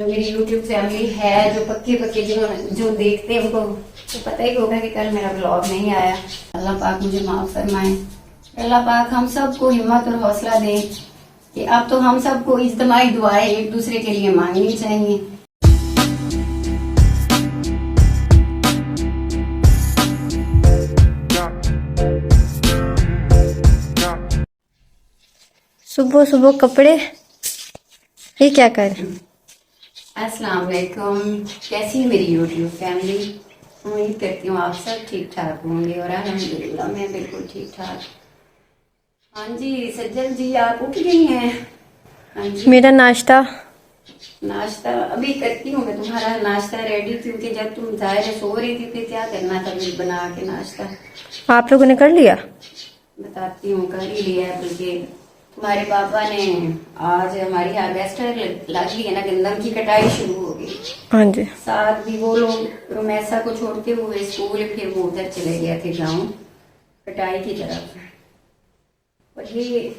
جو میری YouTube family ہے، جو پکے جو دیکھتے ہیں ان کو تو پتہ ہی ہوگا کہ کل میرا بلاگ نہیں آیا. اللہ پاک مجھے معاف فرمائے. اللہ پاک ہم سب کو ہمت اور حوصلہ دے کہ اب تو ہم سب کو اجتماعی دعائیں ایک دوسرے کے لیے مانگنی چاہیے. صبح صبح کپڑے یہ کیا کر رہے؟ السلام علیکم. کیسی ہے میری یوٹیوب فیملی؟ امید کرتی ہوں آپ سب ٹھیک ٹھاک ہوں گے اور الحمدللہ میں بالکل ٹھیک ٹھاک. ہاں جی سجل جی آپ اٹھ گئی ہیں؟ ہاں جی میرا ناشتہ ناشتہ ابھی کرتی ہوں میں تمہارا ناشتہ ریڈی، کیونکہ جب تم ظاہر سو رہی تھی پھر کیا کرنا تھا بنا کے ناشتہ. آپ لوگوں نے کر لیا؟ بتاتی ہوں کر ہی لیا ہے، بلکہ تمہارے پاپا نے آج ہماری ہارویسٹر لگ لی ہے نا، گندم کی کٹائی شروع ہو گئی. ہاں جی. ساتھ بھی وہ لوگ رومیسا کو چھوڑتے ہوئے اسکول، پھر وہ ادھر چلے گئے تھے گاؤں کٹائی کی طرف. اور یہ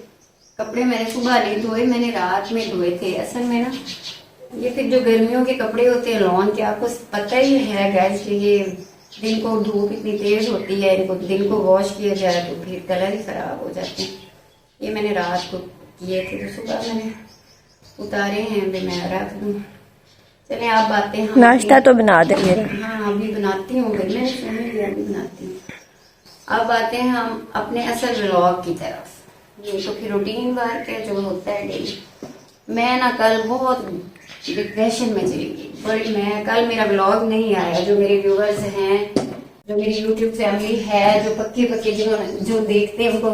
کپڑے میں نے صبح نہیں دھوئے، میں نے رات میں دھوئے تھے. اصل میں نا یہ پھر جو گرمیوں کے کپڑے ہوتے ہیں لون کے، آپ کو پتہ ہی ہے گیس کہ یہ دن کو دھوپ اتنی تیز ہوتی ہے، ان کو دن کو واش کیا جائے تو پھر کلر ہی خراب ہو جاتے ہیں. یہ میں نے رات کو کیے تھے تو صبح میں نے اتارے ہیں، ابھی میں رکھ دوں. چلیں آپ باتیں ہم ناشتہ تو بنا دیں گے. ہاں ابھی بناتی ہوں، میں نے سن لیا ابھی بناتی ہوں. اب آتے ہیں ہم اپنے اصل ولاگ کی طرف. یہ تو پھر روٹین ورک ہے جو ہوتا ہے ڈیلی. میں نا کل بہت ڈپریشن میں چلی گئی بڑی. میں کل میرا ولاگ نہیں آیا. جو میرے ویورز ہیں، جو میری یوٹیوب فیملی ہے، جو پکے جو دیکھتے ہیں ان کو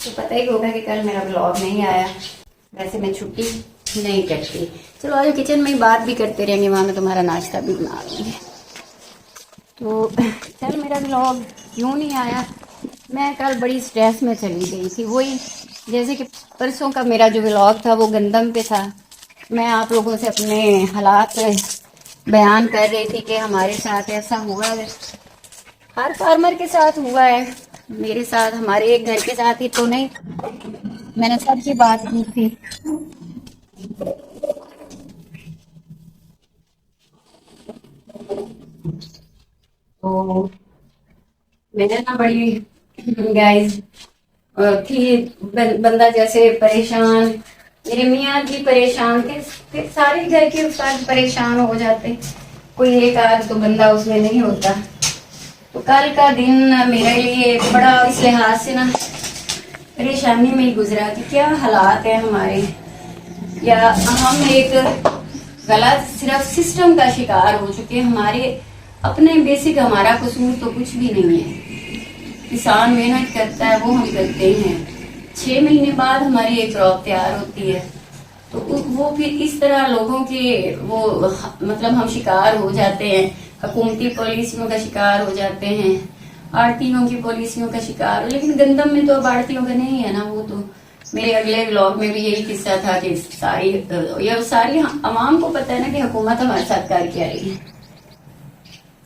تو پتہ ہی ہوگا کہ کل میرا ولاگ نہیں آیا. ویسے میں چھٹی نہیں کرتی. چلو آج کچن میں ہی بات بھی کرتے رہیں گے، وہاں میں تمہارا ناشتہ بھی بنا لوں گی. تو کل میرا ولاگ کیوں نہیں آیا؟ میں کل بڑی سٹریس میں چلی گئی تھی. وہی جیسے کہ پرسوں کا میرا جو ولاگ تھا وہ گندم پہ تھا. میں آپ لوگوں سے اپنے حالات بیان کر رہی تھی کہ ہمارے ساتھ ایسا ہوا ہے، ہر فارمر کے ساتھ ہوا ہے. میرے ساتھ، ہمارے ایک گھر کے ساتھ ہی تو نہیں، میں نے سب کی بات کی تھی. تو میں نے نا بڑی گائز تھی، بندہ جیسے پریشان، میرے میاں جی پریشان تھے، پھر سارے گھر کے افراد پریشان ہو جاتے، کوئی ایک آدھ تو بندہ اس میں نہیں ہوتا. تو کل کا دن میرے لیے بڑا اس لحاظ سے نا پریشانی میں ہی گزرا کہ کیا حالات ہیں ہمارے، یا ہم ایک غلط صرف سسٹم کا شکار ہو چکے. ہمارے اپنے بیسک ہمارا قصور تو کچھ بھی نہیں ہے. کسان محنت کرتا ہے، وہ ہم کرتے ہیں. 6 مہینے بعد ہماری ایک کراپ تیار ہوتی ہے، تو وہ پھر اس طرح لوگوں کے وہ مطلب ہم شکار ہو جاتے ہیں. حکومتی پالیسیوں کا شکار ہو جاتے ہیں، آڑتیوں کی پالیسیوں کا شکار ہو. لیکن گندم میں تو اب آڑتیوں کا نہیں ہے نا. وہ تو میرے اگلے ولاگ میں بھی یہی قصہ تھا کہ ساری عوام کو پتہ ہے نا کہ حکومت ہمارے ساتھ کر کیا رہی ہے.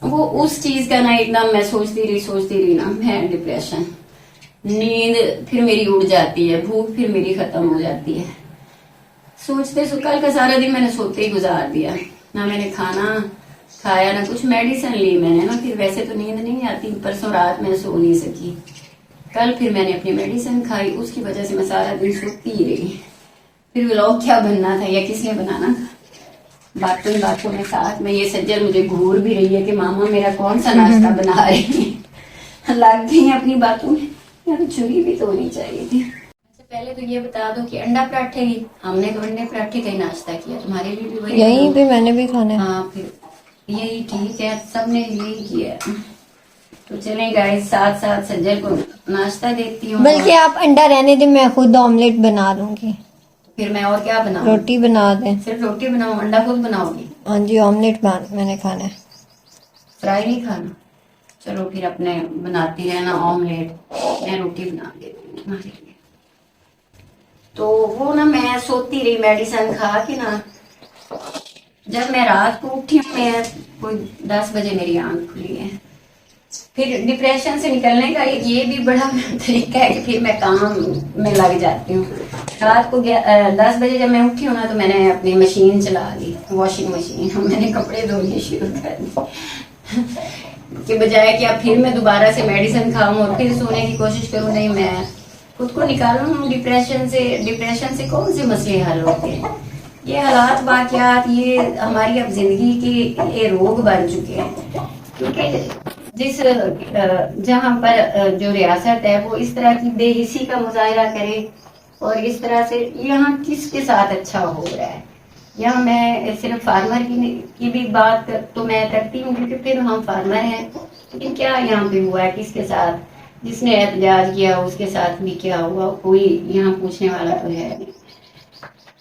وہ اس چیز کا نا ایک دم میں سوچتی رہی نا، میں ڈپریشن، نیند پھر میری اڑ جاتی ہے، بھوک پھر میری ختم ہو جاتی ہے. سوچتے کل کا سارا دن میں نے سوتے ہی گزار دیا. نہ میں نے کھانا کھایا، نہ کچھ میڈیسن لی میں نے نا. پھر ویسے تو نیند نہیں آتی، پرسوں رات میں سو نہیں سکی. کل پھر میں نے اپنی میڈیسن کھائی، اس کی وجہ سے میں سارا دن سوتی ہی رہی. پھر ولاگ کیا بننا تھا یا کس نے بنانا تھا؟ باتوں میں ساتھ میں یہ سجل مجھے گھور بھی رہی ہے کہ ماما میرا کون سا ناشتہ بنا رہی ہے. لگ گئی ہیں اپنی باتوں میں. یار چھری بھی تو ہونی چاہیے تھی. پہلے تو یہ بتا دو کہ انڈا پراٹھے ہی ہم نے تو انڈے پراٹھے کا ہی ناشتہ کیا. تمہارے لیے بھی وہی؟ یہیں پہ میں نے بھی کھانا ہے. ہاں پھر یہی ٹھیک ہے، سب نے یہی کیا. تو چلیں گائز ساتھ ساتھ سجل کو ناشتہ دیتی ہوں. بلکہ آپ انڈا رہنے دیں، میں خود آملیٹ بنا لوں گی. پھر میں اور کیا بناؤں؟ روٹی بنا دیں. صرف روٹی بناؤں؟ انڈا خود بناؤ گی؟ ہاں جی، آملیٹ میں نے کھانا ہے، فرائی نہیں کھانا. چلو پھر اپنے بناتی رہنا آملیٹ، میں روٹی بنا دیتی ہوں تمہارے لیے. تو وہ نا میں سوتی رہی میڈیسن کھا کے نا. جب میں رات کو اٹھی ہوں، میں کوئی 10 بجے میری آنکھ کھلی ہے. پھر ڈپریشن سے نکلنے کا یہ بھی بڑا طریقہ ہے کہ پھر میں کام میں لگ جاتی ہوں. رات کو 10 بجے جب میں اٹھی ہوں نا تو میں نے اپنی مشین چلا لی. Washing machine. میں نے کپڑے دھونے شروع کر دی کہ بجائے کہ اب پھر میں دوبارہ سے میڈیسن کھاؤں اور پھر سونے کی کوشش کروں. نہیں, میں خود کو نکالوں ڈپریشن سے کون سے مسئلے حل ہوتے ہیں. یہ حالات واقعات یہ ہماری اب زندگی کے یہ روگ بن چکے ہیں, کیونکہ جس جہاں پر جو ریاست ہے وہ اس طرح کی بے حسی کا مظاہرہ کرے اور اس طرح سے یہاں کس کے ساتھ اچھا ہو رہا ہے. یہاں میں صرف فارمر کی بھی بات تو میں کرتی ہوں کیونکہ پھر ہم فارمر ہیں, لیکن کیا یہاں پہ ہوا ہے کس کے ساتھ, جس نے احتجاج کیا اس کے ساتھ بھی کیا ہوا, کوئی یہاں پوچھنے والا تو ہے نہیں.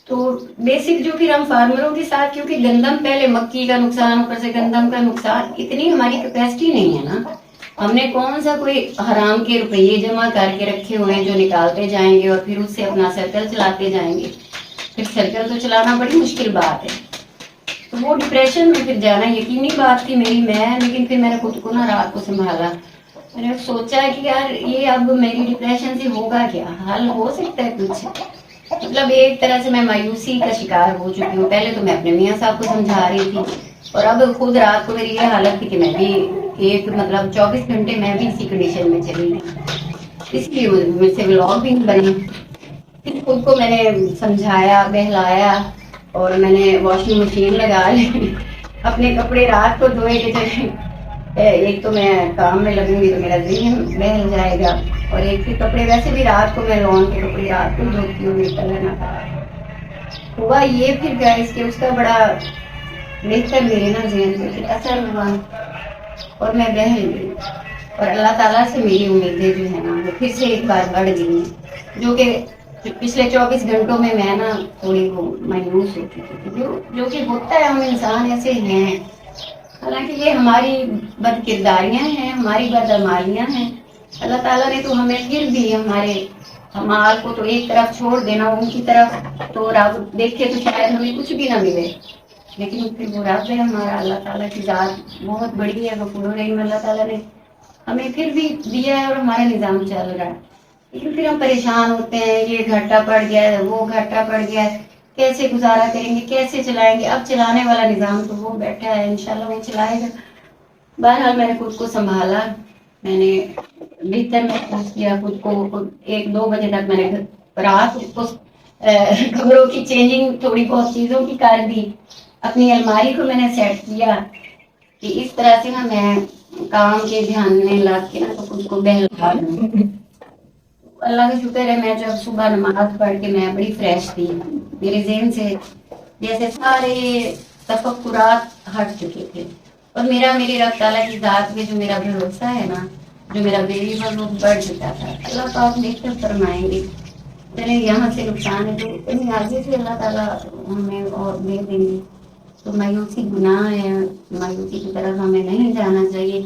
تو بیسک جو پھر ہم فارمروں کے ساتھ, کیونکہ گندم پہلے مکی کا نقصان اوپر سے گندم کا نقصان, اتنی ہماری کیپیسٹی نہیں ہے نا. ہم نے کون سا کوئی حرام کے روپیے جمع کر کے رکھے ہوئے ہیں جو نکالتے جائیں گے اور پھر اس سے اپنا سرکل چلاتے جائیں گے. پھر سرکل تو چلانا بڑی مشکل بات ہے. تو وہ ڈپریشن میں پھر جانا یقینی بات تھی میری. لیکن پھر میں نے خود کو نا رات کو سنبھالا. میں نے سوچا کہ یار یہ اب میری ڈپریشن سے ہوگا کیا, حل ہو سکتا ہے کچھ. مطلب ایک طرح سے میں مایوسی کا شکار ہو چکی ہوں. پہلے تو میں اپنے میاں صاحب کو سمجھا رہی تھی اور اب خود رات کو میری یہ حالت تھی کہ میں بھی مطلب 24 گھنٹے میں بھی اسی کنڈیشن میں چلی گئی. اس لیے مجھ سے ولاگ بھی نہیں بنی. پھر خود کو میں نے سمجھایا, بہلایا اور میں نے واشنگ مشین لگا لی. اپنے کپڑے رات کو دھوئے کہ چلے ایک تو میں کام میں لگوں گی تو میرا ذہن بہل جائے گا, اور ایک پھر کپڑے ویسے بھی رات کو میں لون کے کپڑے رات کو دھوتی ہوں, میرا کلر نہ خراب ہوا. یہ پھر گیس کے اس کا بڑا بہتر میرے نا ذہن پہ پھر اثر ہوا اور میں بہل گئی. اور اللہ تعالیٰ سے میری امیدیں جو ہے نا وہ پھر سے ایک بار بڑھ گئی ہیں, جو کہ پچھلے 24 گھنٹوں میں نا تھوڑی وہ مایوس ہو چکی تھی. جو کہ ہوتا ہے, ہم انسان ایسے ہیں. حالانکہ یہ ہماری بد کرداریاں ہیں, ہماری بدعمالیاں ہیں. اللہ تعالیٰ نے تو ہمیں پھر بھی ہمارے اعمال کو تو ایک طرف چھوڑ دینا, ان کی طرف تو رب دیکھے تو شاید ہمیں کچھ بھی نہ ملے, لیکن پھر وہ رب ہے ہمارا. اللہ تعالیٰ کی ذات بہت بڑی ہے, غفور رحیم. اللہ تعالیٰ نے ہمیں پھر بھی دیا ہے اور ہمارا نظام چل رہا ہے. لیکن پھر ہم پریشان ہوتے ہیں, یہ گھاٹا پڑ گیا ہے, وہ گھاٹا پڑ گیا ہے, کیسے گزارا کریں گے, کیسے چلائیں گے. اب چلانے والا نظام تو وہ بیٹھا ہے, انشاءاللہ وہ چلائے گا. بہرحال میں نے خود کو سنبھالا, میں نے بہتر محسوس کیا خود کو. 1-2 بجے تک میں نے رات کو کپڑوں کی چینجنگ تھوڑی بہت چیزوں کی کر دی. اپنی الماری کو میں نے سیٹ کیا کہ اس طرح سے نا میں کام کے دھیان میں لگ کے نا تو خود کو بہلا دوں. اللہ کا شکر ہے, میں جب صبح نماز پڑھ کے میں بڑی فریش تھی. میرے ذہن سے جیسے سارے تفکرات ہٹ چکے تھے, اور میری رب تعالیٰ کی ذات میں جو میرا بھروسہ ہے نا, جو میرا بیری پر وہ بڑھ چکا تھا. اللہ پاک بہتر فرمائیں گے. چلے یہاں سے نقصان ہے تو کہیں آگے سے اللہ تعالیٰ ہمیں اور دے دیں گے. تو مایوسی گناہ ہے, مایوسی کی طرف ہمیں نہیں جانا چاہیے,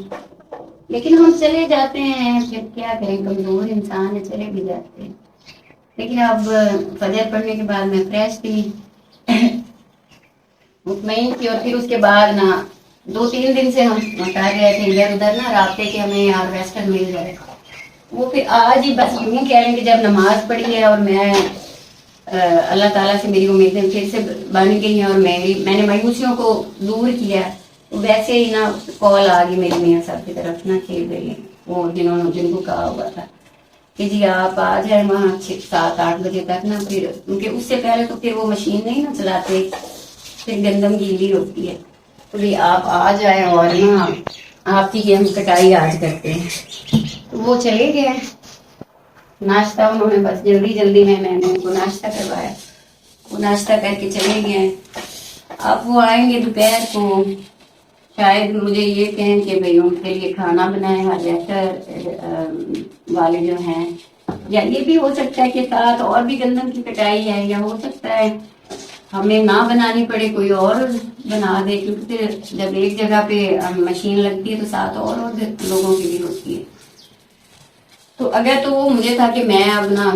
لیکن ہم چلے جاتے ہیں. پھر کیا کریں, کمزور انسان ہے, چلے بھی جاتے ہیں. لیکن اب فجر پڑھنے کے بعد میں فریش تھی, مطمئن تھی. اور پھر اس کے بعد نا 2-3 دن سے ہم کر رہے تھے ادھر ادھر نا رابطے کے ہمیں یار ویسٹرن مل جائے. وہ پھر آج ہی بس یوں کہہ رہے ہیں کہ جب نماز پڑھی ہے اور میں اللہ تعالیٰ سے میری امیدیں پھر سے بن گئی ہیں اور میں نے مایوسیوں کو دور کیا, ویسے ہی نا کال آ گئی میری میاں صاحب کی طرف نا کہ وہ جن کو کہا ہوا تھا کہ جی آپ آ جائیں وہاں 7-8 بجے تک نا. پھر کیونکہ اس سے پہلے تو پھر وہ مشین نہیں نا چلاتے, پھر گندم گیلی ہوتی ہے, تو بھی آپ آ جائیں اور نا آپ کی ہم کٹائی آج کرتے ہیں. تو وہ چلے گئے. ناشتہ انہوں نے بس جلدی میں نے ان کو ناشتہ کروایا, وہ ناشتہ کر کے چلے گئے. اب وہ آئیں گے دوپہر کو, شاید مجھے یہ کہیں کہ بھئی ان کے لیے کھانا بنائے ریسٹر والے جو ہیں, یا یہ بھی ہو سکتا ہے کہ ساتھ اور بھی گندم کی کٹائی ہے, یا ہو سکتا ہے ہمیں نہ بنانی پڑے, کوئی اور بنا دے. کیونکہ پھر جب ایک جگہ پہ مشین لگتی ہے تو ساتھ اور لوگوں کی بھی ہوتی ہے. تو اگر تو وہ مجھے تھا کہ میں اب نا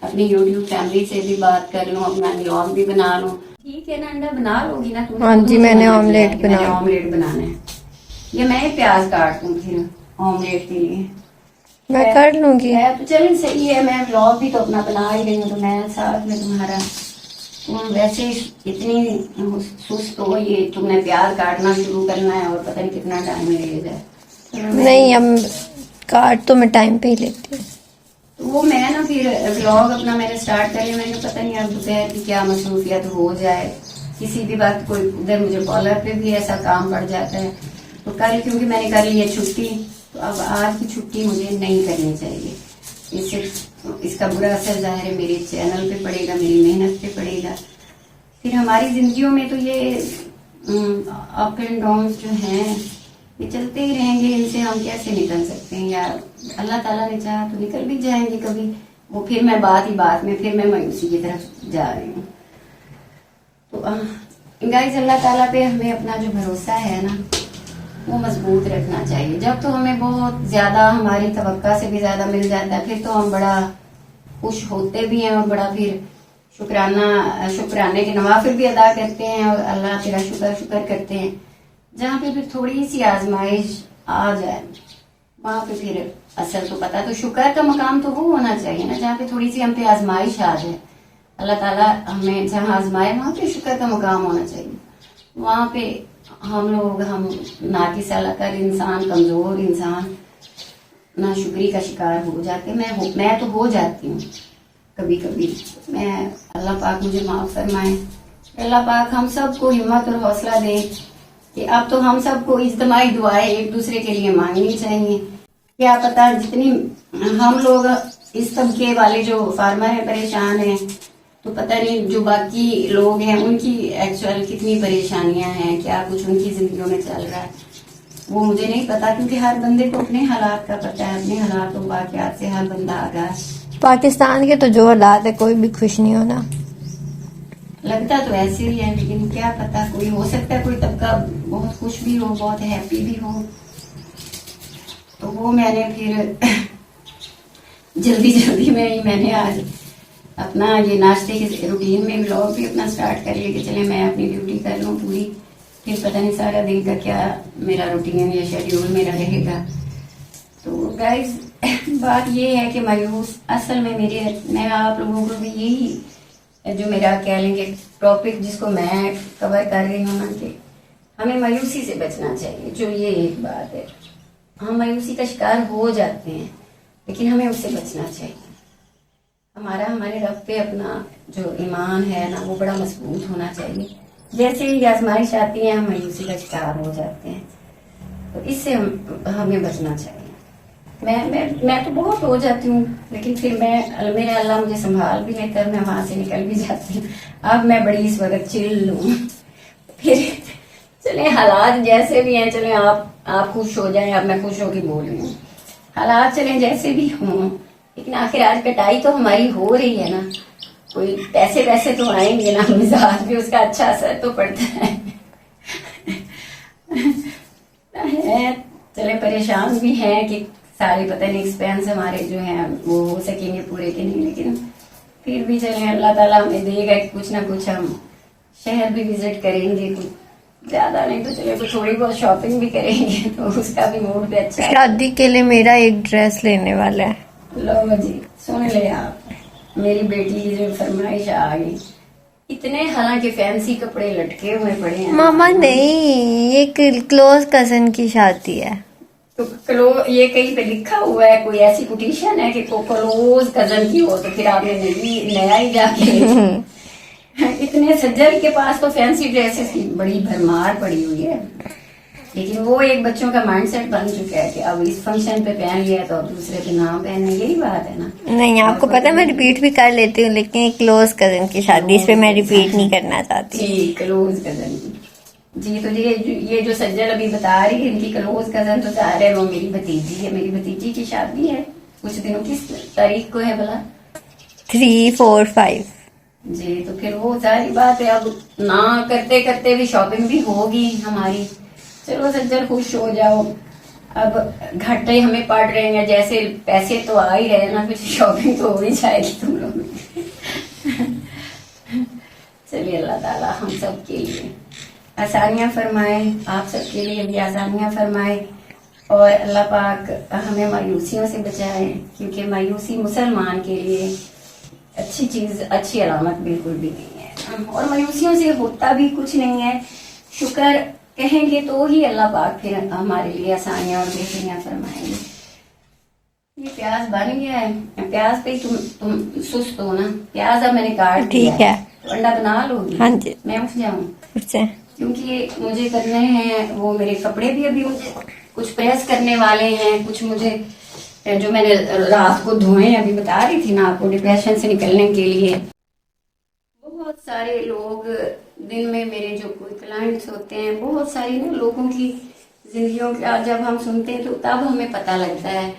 اپنی یوٹیوب فیملی سے بھی بات کر لوں, اپنا ولاگ بھی بنا لوں. ٹھیک ہے نا, انڈا بنا لو گی نا تم؟ ہاں جی, میں نے آملیٹ بنانا ہے, یا میں پیاز کاٹ دوں پھر آملیٹ کے لیے؟ میں کر لوں گی. تو چلیں صحیح ہے, میں ولاگ بھی تو اپنا بنا ہی رہی ہوں, تو میں ساتھ میں تمہارا تم ویسے اتنی سست ہو, یہ تم نے پیاز کاٹنا شروع کرنا ہے اور پتہ نہیں کتنا ٹائم لگے جائے. نہیں اب کاٹ تو میں ٹائم پہ ہی لیتی ہوں. وہ میں نا پھر بلاگ اپنا میں نے اسٹارٹ کر لیا. میں نے پتہ نہیں اب دوپہر کی کیا مصروفیت ہو جائے, کسی بھی وقت کوئی ادھر مجھے کالر پہ بھی ایسا کام پڑ جاتا ہے. تو کل کیونکہ میں نے کر لی ہے چھٹی, تو اب آج کی چھٹی مجھے نہیں کرنی چاہیے. اس کا برا اثر ظاہر ہے میرے چینل پہ پڑے گا, میری محنت پہ پڑے گا. پھر ہماری زندگیوں میں تو یہ اپ اینڈ ڈاؤنس جو ہیں یہ چلتے ہی رہیں گے. ان سے ہم کیسے نکل سکتے ہیں, یا اللہ تعالیٰ نے چاہا تو نکل بھی جائیں گے کبھی. وہ پھر میں بات میں پھر میں مایوسی کی طرف جا رہی ہوں. تو گائز اللہ تعالیٰ پہ ہمیں اپنا جو بھروسہ ہے نا وہ مضبوط رکھنا چاہیے. جب تو ہمیں بہت زیادہ ہماری توقع سے بھی زیادہ مل جاتا ہے, پھر تو ہم بڑا خوش ہوتے بھی ہیں اور بڑا پھر شکرانے کے نوافل بھی ادا کرتے ہیں اور اللہ تیرا شکر کرتے ہیں. جہاں پہ پھر تھوڑی سی آزمائش آ جائے وہاں پہ پھر اصل تو پتا, تو شکر کا مقام تو وہ ہونا چاہیے نا جہاں پہ تھوڑی سی ہم پہ آزمائش آ جائے. اللہ تعالیٰ ہمیں جہاں آزمائے وہاں پہ شکر کا مقام ہونا چاہیے. وہاں پہ ہم ناقص کر انسان, کمزور انسان ناشکری کا شکار ہو جاتے ہیں. میں تو ہو جاتی ہوں کبھی کبھی. میں اللہ پاک مجھے معاف فرمائے. اللہ پاک ہم سب کو ہمت اور حوصلہ دے کہ اب تو ہم سب کو اجتماعی دعائیں ایک دوسرے کے لیے مانگنی چاہیے. کیا پتا جتنی ہم لوگ اس طبقے والے جو فارمر ہیں پریشان ہیں, تو پتہ نہیں جو باقی لوگ ہیں ان کی ایکچوئل کتنی پریشانیاں ہیں, کیا کچھ ان کی زندگیوں میں چل رہا ہے وہ مجھے نہیں پتا, کیونکہ ہر بندے کو اپنے حالات کا پتہ ہے, اپنے حالات و واقعات سے ہر بندہ آگاہ. پاکستان کے تو جو حالات ہے کوئی بھی خوش نہیں ہونا. لگتا تو ایسے ہی ہے, لیکن کیا پتا, کوئی ہو سکتا ہے کوئی طبقہ بہت خوش بھی ہو, بہت ہیپی بھی ہو. تو وہ میں نے پھر جلدی میں نے آج اپنا یہ ناشتے کے روٹین میں بلاگ بھی اپنا سٹارٹ کر لیا کہ چلے میں اپنی ڈیوٹی کر لوں پوری, پھر پتہ نہیں سارا دن کا کیا میرا روٹین یا شیڈیول میرا رہے گا. تو گائز بات یہ ہے کہ مایوس اصل میں میں آپ لوگوں کو بھی یہی جو میرا کہہ لیں گے ٹاپک جس کو میں کور کر رہی ہوں نا, کہ ہمیں مایوسی سے بچنا چاہیے. جو یہ ایک بات ہے, ہم مایوسی کا شکار ہو جاتے ہیں لیکن ہمیں اس سے بچنا چاہیے. ہمارے رب پہ اپنا جو ایمان ہے نا وہ بڑا مضبوط ہونا چاہیے. جیسے ہی آزمائش آتی ہے ہم مایوسی کا شکار ہو جاتے ہیں, تو اس سے ہمیں بچنا چاہیے. میں تو بہت ہو جاتی ہوں, لیکن پھر میرا اللہ مجھے سنبھال بھی لیتا ہے, میں وہاں سے نکل بھی جاتی ہوں. اب میں بڑی اس وقت چل ہوں. پھر چلیں حالات جیسے بھی ہیں, چلیں آپ خوش ہو جائیں. اب میں خوش ہو کے بول رہی ہوں, حالات چلیں جیسے بھی ہوں, لیکن آخر آج کٹائی تو ہماری ہو رہی ہے نا. کوئی پیسے تو آئیں گے نا, مزاج بھی اس کا اچھا اثر تو پڑتا ہے. چلے پریشان بھی ہیں کہ سارے پتہ نہیں ایکسپینس ہمارے جو ہیں وہ ہو سکیں گے پورے کے نہیں, لیکن پھر بھی چلیں اللہ تعالیٰ ہمیں دے گا کہ کچھ نہ کچھ ہم شہر بھی وزٹ کریں گے. کچھ زیادہ نہیں تو چلے کچھ تھوڑی بہت شاپنگ بھی کریں گے, تو اس کا بھی موڈ بھی اچھا ہے. شادی کے لیے میرا ایک ڈریس لینے والا ہے. لو جی سن لے آپ, میری بیٹی کی جو فرمائش آ گئی. اتنے حالانکہ فینسی کپڑے لٹکے ہوئے پڑے ہیں. ماما نہیں, یہ کلوز کزن کی شادی ہے. تو یہ کہیں پہ لکھا ہوا ہے, کوئی ایسی کوٹیشن ہے کہ کلوز کزن کی ہو, تو پھر آپ نے نیا ہی جا کے اتنے سجل کے پاس تو فینسی ڈریسز کی بڑی بھرمار پڑی ہوئی ہے. لیکن وہ ایک بچوں کا مائنڈ سیٹ بن چکا ہے کہ اب اس فنکشن پہ پہن لیا تو اب دوسرے پہ نہ پہننے, یہی بات ہے نا. نہیں آپ کو پتا میں ریپیٹ بھی کر لیتی ہوں, لیکن کلوز کزن کی شادی اس پہ میں ریپیٹ نہیں کرنا چاہتی. جی کلوز کزن جی. تو یہ جو سجل ابھی بتا رہی ہے ان کی کلوز کزن, تو ظاہر ہے وہ میری بھتیجی ہے. میری بھتیجی کی شادی ہے کچھ دنوں, کس تاریخ کو ہے بلا؟ 3, 4, 5. جی تو پھر وہ ظاہری بات ہے, اب نہ کرتے کرتے بھی شاپنگ بھی ہوگی ہماری. چلو سجل خوش ہو جاؤ. اب گھاٹے ہمیں پڑ رہے ہیں, جیسے پیسے تو آ ہی رہے نا, کچھ شاپنگ تو ہو ہی جائے گی تم لوگ. چلیے اللہ تعالیٰ ہم سب کے لیے آسانیاں فرمائے, آپ سب کے لیے بھی آسانیاں فرمائے, اور اللہ پاک ہمیں مایوسیوں سے بچائے, کیونکہ مایوسی مسلمان کے لیے اچھی چیز, اچھی علامت بالکل بھی نہیں ہے. اور مایوسیوں سے ہوتا بھی کچھ نہیں ہے. شکر کہیں گے تو ہی اللہ پاک پھر ہمارے لیے آسانیاں اور بہتریاں فرمائیں گے. یہ پیاز بن گیا ہے. پیاز پہ تم سست ہو نا. پیاز اب میں نے کاٹ دیا ٹھیک ہے. تو انڈا بنا لو گی. ہاں جی. میں اٹھ جاؤں اس سے کیونکہ مجھے کرنے ہیں وہ میرے کپڑے بھی ابھی مجھے کچھ پریس کرنے والے ہیں, کچھ مجھے جو میں نے رات کو دھوئے ہیں, ابھی بتا رہی تھی نا آپ کو, ڈپریشن سے نکلنے کے لیے. بہت سارے لوگ دن میں میرے جو کوئی کلائنٹس ہوتے ہیں, بہت ساری نا لوگوں کی زندگیوں کا جب ہم سنتے ہیں تو تب ہمیں پتہ لگتا ہے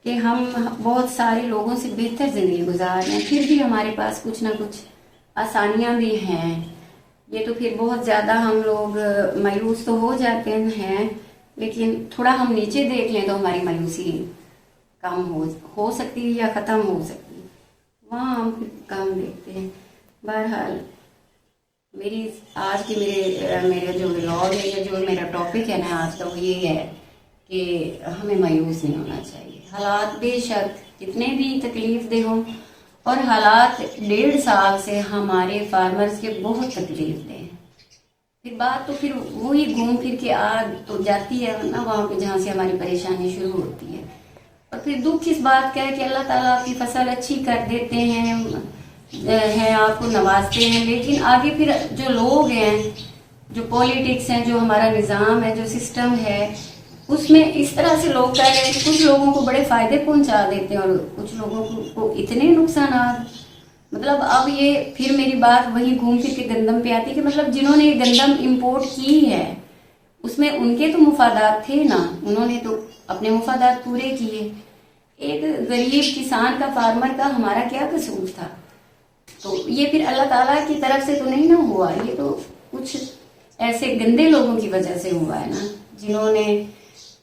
کہ ہم بہت سارے لوگوں سے بہتر زندگی گزار رہے ہیں, پھر بھی ہمارے پاس کچھ نہ کچھ آسانیاں بھی ہیں. یہ تو پھر بہت زیادہ ہم لوگ مایوس تو ہو جاتے ہیں, لیکن تھوڑا ہم نیچے دیکھ لیں تو ہماری مایوسی کم ہو سکتی ہے یا ختم ہو سکتی ہے, وہاں ہم پھر کام دیکھتے ہیں. بہرحال میری آج کی میرے جو ولاگ ہے یا جو میرا ٹاپک ہے نا آج کا, وہ یہ ہے کہ ہمیں مایوس نہیں ہونا چاہیے. حالات بے شک کتنے بھی تکلیف دہ ہوں, اور حالات 1.5 سال سے ہمارے فارمرز کے بہت تکلیف دہ ہیں. پھر بات تو پھر وہی گھوم پھر کے آ تو جاتی ہے نا وہاں پہ جہاں سے ہماری پریشانی شروع ہوتی ہے. اور پھر دکھ اس بات کا ہے کہ اللہ تعالیٰ آپ کی فصل اچھی کر دیتے ہیں, آپ کو نوازتے ہیں, لیکن آگے پھر جو لوگ ہیں, جو پولیٹکس ہیں, جو ہمارا نظام ہے, جو سسٹم ہے, اس میں اس طرح سے لوگ کہہ رہے ہیں کہ کچھ لوگوں کو بڑے فائدے پہنچا دیتے ہیں اور کچھ لوگوں کو اتنے نقصانات. مطلب اب یہ پھر میری بات وہی گھوم پھر کے گندم پہ آتی ہے کہ مطلب جنہوں نے یہ گندم امپورٹ کی ہے اس میں ان کے تو مفادات تھے نا, انہوں نے تو اپنے مفادات پورے کیے. ایک غریب کسان کا, فارمر کا ہمارا کیا قصور تھا؟ تو یہ پھر اللہ تعالیٰ کی طرف سے تو نہیں نا ہوا, یہ تو کچھ ایسے گندے لوگوں کی وجہ سے ہوا ہے نا, جنہوں نے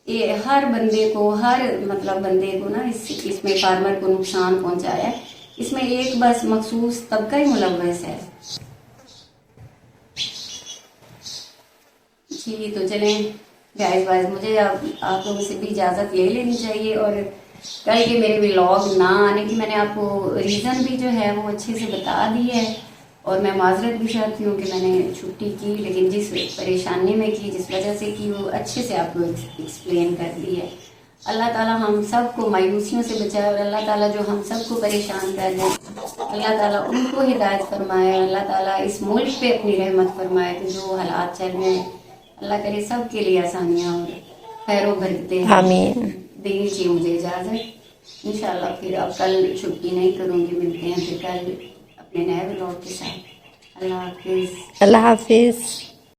یہ ہر بندے کو, ہر مطلب بندے کو نا اس میں فارمر کو نقصان پہنچایا ہے. اس میں ایک بس مخصوص طبقہ ہی ملوث ہے. جی تو چلیں گائز مجھے آپ لوگوں سے بھی اجازت لے لینی چاہیے, اور کل کے میرے ولاگ نہ آنے کی میں نے آپ کو ریزن بھی جو ہے وہ اچھے سے بتا دی ہے, اور میں معذرت بھی چاہتی ہوں کہ میں نے چھٹی کی, لیکن جس پریشانی میں کی, جس وجہ سے کی, وہ اچھے سے آپ کو ایکسپلین کر دی ہے. اللہ تعالیٰ ہم سب کو مایوسیوں سے بچائے, اور اللہ تعالیٰ جو ہم سب کو پریشان کر دیں, اللہ تعالیٰ ان کو ہدایت فرمائے. اللہ تعالیٰ اس ملک پہ اپنی رحمت فرمائے کہ جو حالات چل رہے ہیں, اللہ کرے سب کے لیے آسانیاں اور خیر و برکتیں. آمین. دینی چاہیے مجھے اجازت انشاءاللہ. پھر اب کل چھٹی نہیں کروں گی, ملتے ہیں پھر کل اپنے نئے ولاگ کے ساتھ. اللہ حافظ. اللہ حافظ.